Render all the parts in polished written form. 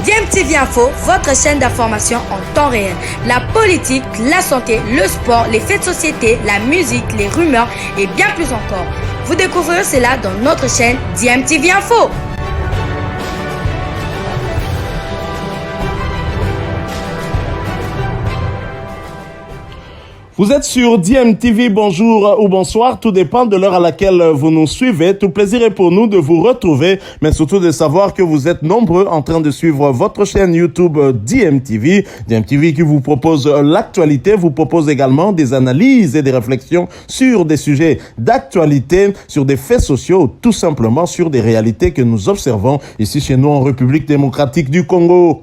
DMTV Info, votre chaîne d'information en temps réel. La politique, la santé, le sport, les faits de société, la musique, les rumeurs et bien plus encore. Vous découvrirez cela dans notre chaîne DMTV Info. Vous êtes sur DMTV, bonjour ou bonsoir, tout dépend de l'heure à laquelle vous nous suivez. Tout plaisir est pour nous de vous retrouver, mais surtout de savoir que vous êtes nombreux en train de suivre votre chaîne YouTube DMTV. DMTV qui vous propose l'actualité, vous propose également des analyses et des réflexions sur des sujets d'actualité, sur des faits sociaux, tout simplement sur des réalités que nous observons ici chez nous en République démocratique du Congo.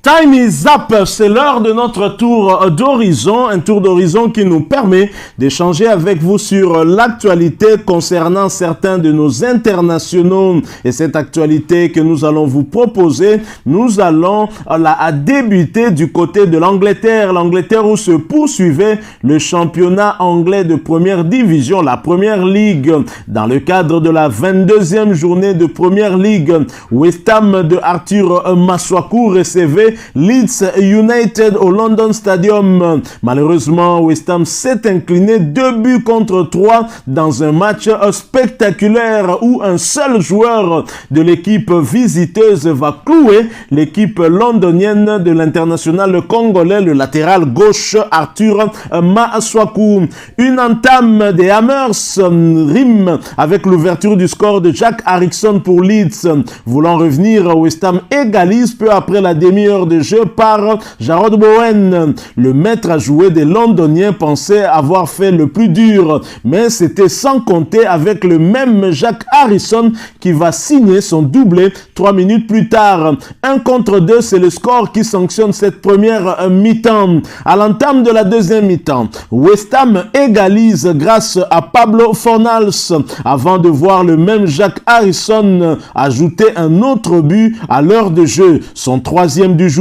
Time is up, c'est l'heure de notre tour d'horizon, un tour d'horizon qui nous permet d'échanger avec vous sur l'actualité concernant certains de nos internationaux. Et cette actualité que nous allons vous proposer, nous allons la débuter du côté de l'Angleterre. L'Angleterre où se poursuivait le championnat anglais de première division, la Première Ligue. Dans le cadre de la 22e journée de Première Ligue, West Ham de Arthur Masuaku recevait Leeds United au London Stadium. Malheureusement, West Ham s'est incliné 2-3 dans un match spectaculaire où un seul joueur de l'équipe visiteuse va clouer l'équipe londonienne de l'international congolais, le latéral gauche Arthur Masuaku. Une entame des Hammers rime avec l'ouverture du score de Jack Harrison pour Leeds. Voulant revenir, West Ham égalise peu après la demi-heure de jeu par Jarrod Bowen. Le maître à jouer des Londoniens pensait avoir fait le plus dur, mais c'était sans compter avec le même Jack Harrison qui va signer son doublé 3 minutes plus tard. 1 contre 2, c'est le score qui sanctionne cette première mi-temps. À l'entame de la deuxième mi-temps, West Ham égalise grâce à Pablo Fornals avant de voir le même Jack Harrison ajouter un autre but à l'heure de jeu, son 3e du jour.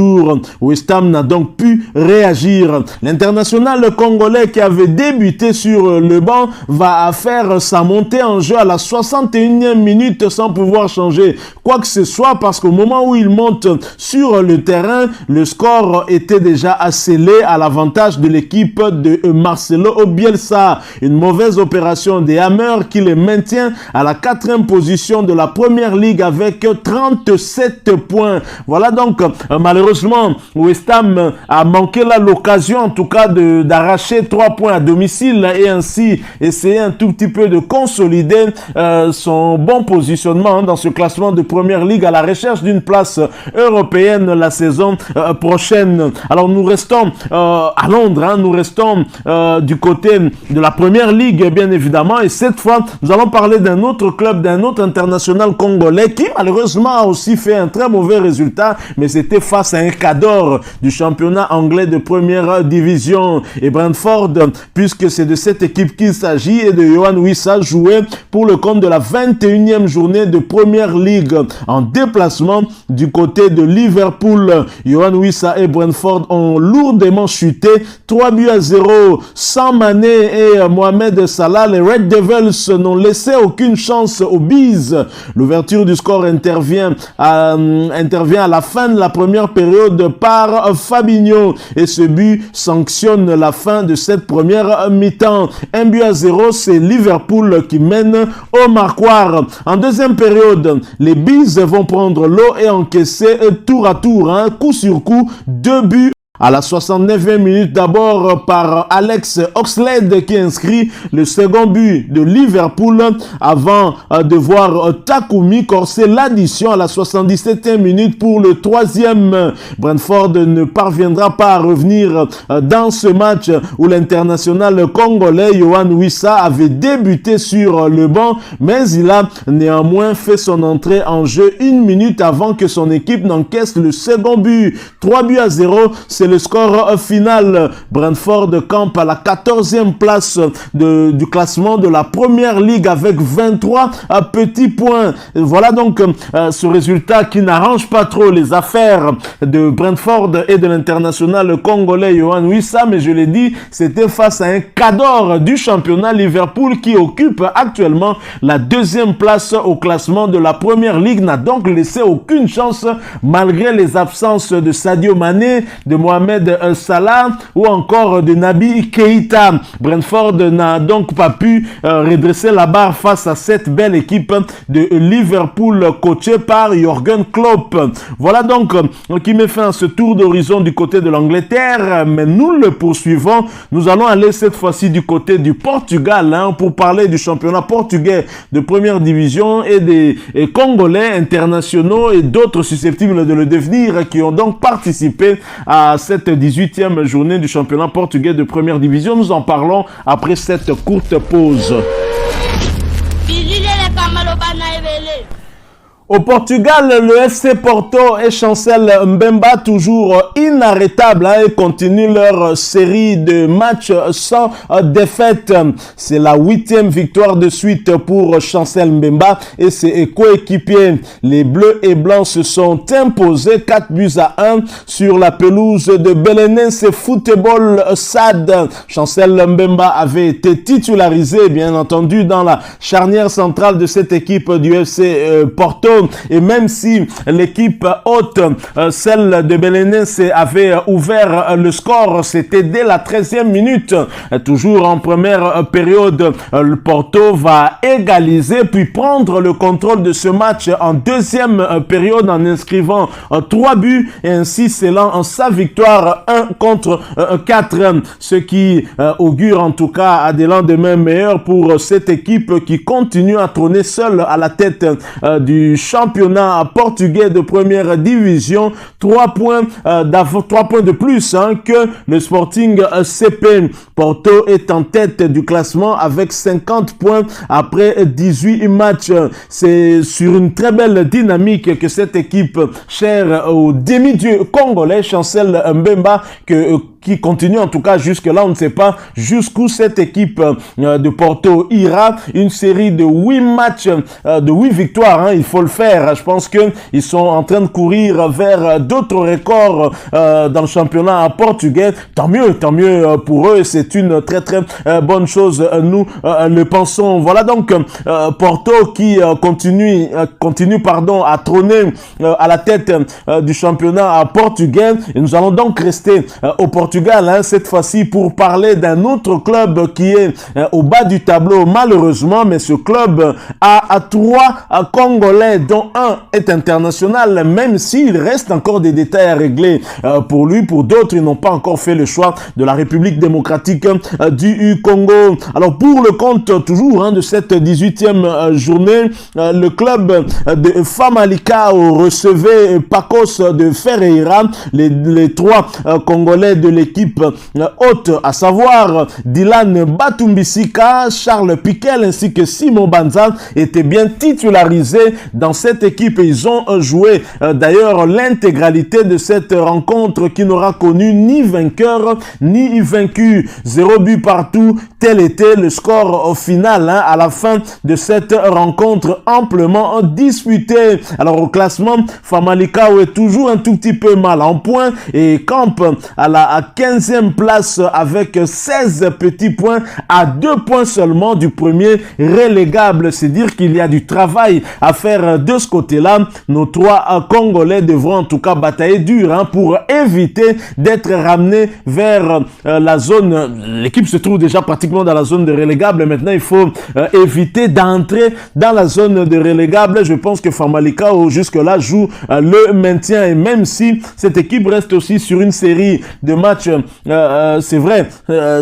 West Ham n'a donc pu réagir. L'international congolais qui avait débuté sur le banc va faire sa montée en jeu à la 61e minute sans pouvoir changer quoi que ce soit parce qu'au moment où il monte sur le terrain, le score était déjà scellé à l'avantage de l'équipe de Marcelo Bielsa. Une mauvaise opération des Hammers qui les maintient à la 4e position de la Première Ligue avec 37 points. Voilà donc malheureusement West Ham a manqué là l'occasion en tout cas d'arracher 3 points à domicile et ainsi essayer un tout petit peu de consolider son bon positionnement dans ce classement de Première Ligue à la recherche d'une place européenne la saison prochaine. Alors nous restons à Londres, nous restons du côté de la Première Ligue bien évidemment et cette fois nous allons parler d'un autre club, d'un autre international congolais qui malheureusement a aussi fait un très mauvais résultat mais c'était face à un cadre du championnat anglais de première division et Brentford, puisque c'est de cette équipe qu'il s'agit et de Yohan Wissa joué pour le compte de la 21e journée de Première Ligue en déplacement du côté de Liverpool. Yohan Wissa et Brentford ont lourdement chuté 3-0 sans Mané et Mohamed Salah. Les Red Devils n'ont laissé aucune chance aux Bees. L'ouverture du score intervient à la fin de la première période par Fabinho et ce but sanctionne la fin de cette première mi-temps. 1-0, c'est Liverpool qui mène au marquoir. En deuxième période, les Bees vont prendre l'eau et encaisser tour à tour, coup sur coup, 2 buts. À la 69e minute d'abord par Alex Oxlade qui inscrit le second but de Liverpool avant de voir Takumi corser l'addition à la 77e minute pour le 3e. Brentford ne parviendra pas à revenir dans ce match où l'international congolais Yohan Wissa avait débuté sur le banc mais il a néanmoins fait son entrée en jeu 1 minute avant que son équipe n'encaisse le second but. 3-0, c'est c'est le score final. Brentford campe à la 14e place du classement de la Première Ligue avec 23 petits points. Voilà donc ce résultat qui n'arrange pas trop les affaires de Brentford et de l'international congolais Yohan Wissa, mais je l'ai dit, c'était face à un cadre du championnat, Liverpool, qui occupe actuellement la 2e place au classement de la Première Ligue, n'a donc laissé aucune chance malgré les absences de Sadio Mané, de Mohamed Salah ou encore de Naby Keïta. Brentford n'a donc pas pu redresser la barre face à cette belle équipe de Liverpool coachée par Jürgen Klopp. Voilà donc qui met fin à ce tour d'horizon du côté de l'Angleterre, mais nous le poursuivons. Nous allons aller cette fois-ci du côté du Portugal pour parler du championnat portugais de première division et des Congolais internationaux et d'autres susceptibles de le devenir qui ont donc participé à cette 18e journée du championnat portugais de première division. Nous en parlons après cette courte pause. Au Portugal, le FC Porto et Chancel Mbemba, toujours inarrêtables, et continuent leur série de matchs sans défaite. C'est la 8e victoire de suite pour Chancel Mbemba et ses coéquipiers. Les Bleus et Blancs se sont imposés 4-1 sur la pelouse de Belenenses Football Stade. Chancel Mbemba avait été titularisé, bien entendu, dans la charnière centrale de cette équipe du FC Porto. Et même si l'équipe haute, celle de Belenenses, avait ouvert le score, c'était dès la 13e minute. Toujours en première période, le Porto va égaliser puis prendre le contrôle de ce match en deuxième période en inscrivant 3 buts et ainsi scellant sa victoire 1-4. Ce qui augure en tout cas à des lendemains meilleurs pour cette équipe qui continue à trôner seule à la tête du championnat portugais de première division. 3 points de plus que le Sporting CP. Porto est en tête du classement avec 50 points après 18 matchs. C'est sur une très belle dynamique que cette équipe chère au demi-dieu congolais Chancel Mbemba qui continue en tout cas jusque-là. On ne sait pas jusqu'où cette équipe de Porto ira. Une série de 8 matchs, de 8 victoires, il faut le faire. Je pense qu'ils sont en train de courir vers d'autres records dans le championnat portugais. Tant mieux pour eux. C'est une très très bonne chose. Nous le pensons. Voilà donc Porto qui continue à trôner à la tête du championnat portugais. Et nous allons donc rester au Portugal cette fois-ci pour parler d'un autre club qui est au bas du tableau malheureusement, mais ce club a 3 Congolais dont un est international, même s'il reste encore des détails à régler pour lui. Pour d'autres, ils n'ont pas encore fait le choix de la République démocratique du Congo. Alors pour le compte toujours de cette 18e journée, le club de Famalicão recevait Pacos de Ferreira, les 3 Congolais de l'équipe haute, à savoir Dylan Batumbisika, Charles Piquel ainsi que Simon Banza, étaient bien titularisés dans cette équipe et ils ont joué d'ailleurs l'intégralité de cette rencontre qui n'aura connu ni vainqueur ni vaincu. 0 but partout, tel était le score final à la fin de cette rencontre amplement disputée. Alors au classement, Famalicão est toujours un tout petit peu mal en point et campe à la 15e place avec 16 petits points, à 2 points seulement du premier relégable. C'est dire qu'il y a du travail à faire de ce côté-là. Nos 3 Congolais devront en tout cas batailler dur pour éviter d'être ramenés vers la zone. L'équipe se trouve déjà pratiquement dans la zone de relégable. Maintenant, il faut éviter d'entrer dans la zone de relégable. Je pense que Famalicão jusque-là joue le maintien et même si cette équipe reste aussi sur une série de matchs, c'est vrai,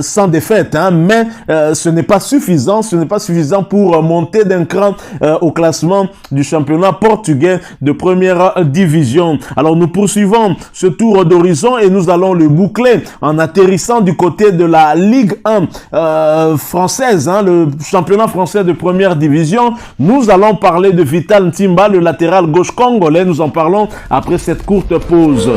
sans défaite, mais ce n'est pas suffisant. Ce n'est pas suffisant pour monter d'un cran au classement du championnat portugais de première division. Alors nous poursuivons ce tour d'horizon et nous allons le boucler en atterrissant du côté de la Ligue 1 française, le championnat français de première division. Nous allons parler de Vital Ntimba, le latéral gauche congolais. Nous en parlons après cette courte pause.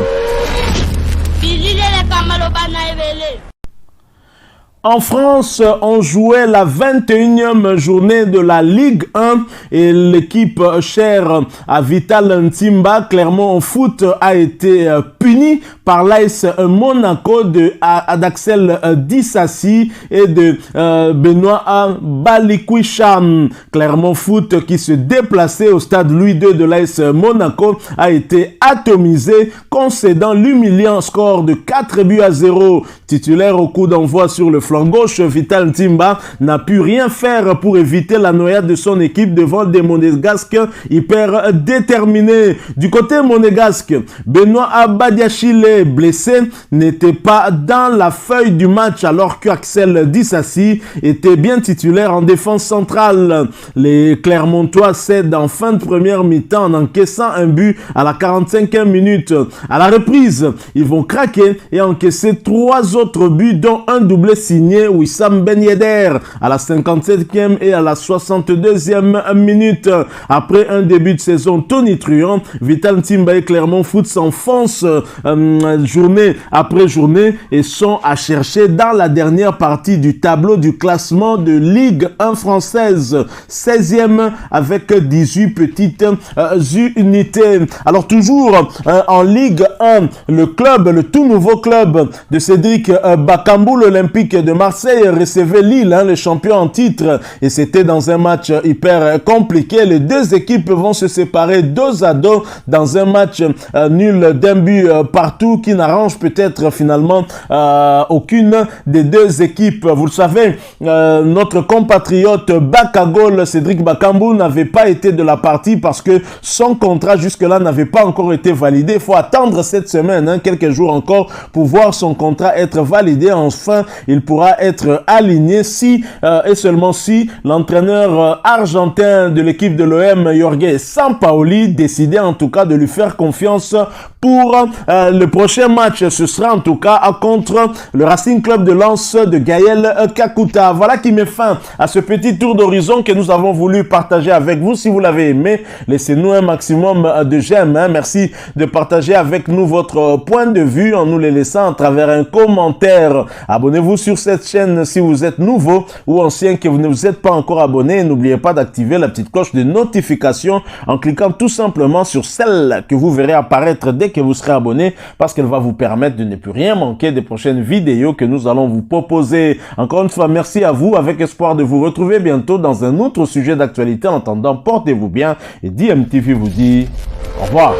En France, on jouait la 21e journée de la Ligue 1 et l'équipe chère à Vital Ntimba, Clermont Foot, a été punie par l'AS Monaco d'Axel Dissassi et de Benoît Balikwisha. Clermont Foot, qui se déplaçait au stade Louis II de l'AS Monaco, a été atomisé, concédant l'humiliant score de 4-0. Titulaire au coup d'envoi sur le flanc gauche, Vital Ntimba n'a pu rien faire pour éviter la noyade de son équipe devant des Monégasques hyper déterminés. Du côté monégasque, Benoît Abadiachile, blessé, n'était pas dans la feuille du match alors qu'Axel Dissassi était bien titulaire en défense centrale. Les Clermontois cèdent en fin de première mi-temps en encaissant un but à la 45e minute. À la reprise, ils vont craquer et encaisser 3 autres buts, dont un doublé signé Wissam Ben Yedder à la 57e et à la 62e minute. Après un début de saison tonitruant, Vital Ntimba et Clermont Foot s'enfoncent journée après journée et sont à chercher dans la dernière partie du tableau du classement de Ligue 1 française, 16e avec 18 petites unités. Alors toujours en Ligue 1, le tout nouveau club de Cédric Bakambu, l'Olympique de Marseille, recevait Lille, le champion en titre, et c'était dans un match hyper compliqué. Les deux équipes vont se séparer 2-2 dans un match nul d'un but partout qui n'arrange peut-être finalement aucune des deux équipes. Vous le savez, notre compatriote Bakagol, Cédric Bakambu, n'avait pas été de la partie parce que son contrat jusque-là n'avait pas encore été validé. Il faut attendre cette semaine, quelques jours encore, pour voir son contrat être validé. Enfin, il pourra être aligné si et seulement si l'entraîneur argentin de l'équipe de l'OM, Jorge Sampaoli, décidait en tout cas de lui faire confiance pour le prochain match. Ce sera en tout cas contre le Racing Club de Lens de Gaël Kakuta. Voilà qui met fin à ce petit tour d'horizon que nous avons voulu partager avec vous. Si vous l'avez aimé, laissez-nous un maximum de j'aime. Merci de partager avec nous votre point de vue en nous les laissant à travers un commentaire. Abonnez-vous sur cette chaîne si vous êtes nouveau ou ancien que vous ne vous êtes pas encore abonné. N'oubliez pas d'activer la petite cloche de notification en cliquant tout simplement sur celle que vous verrez apparaître dès que vous serez abonné, parce qu'elle va vous permettre de ne plus rien manquer des prochaines vidéos que nous allons vous proposer. Encore une fois, merci à vous, avec espoir de vous retrouver bientôt dans un autre sujet d'actualité. En attendant, portez-vous bien et DMTV vous dit au revoir.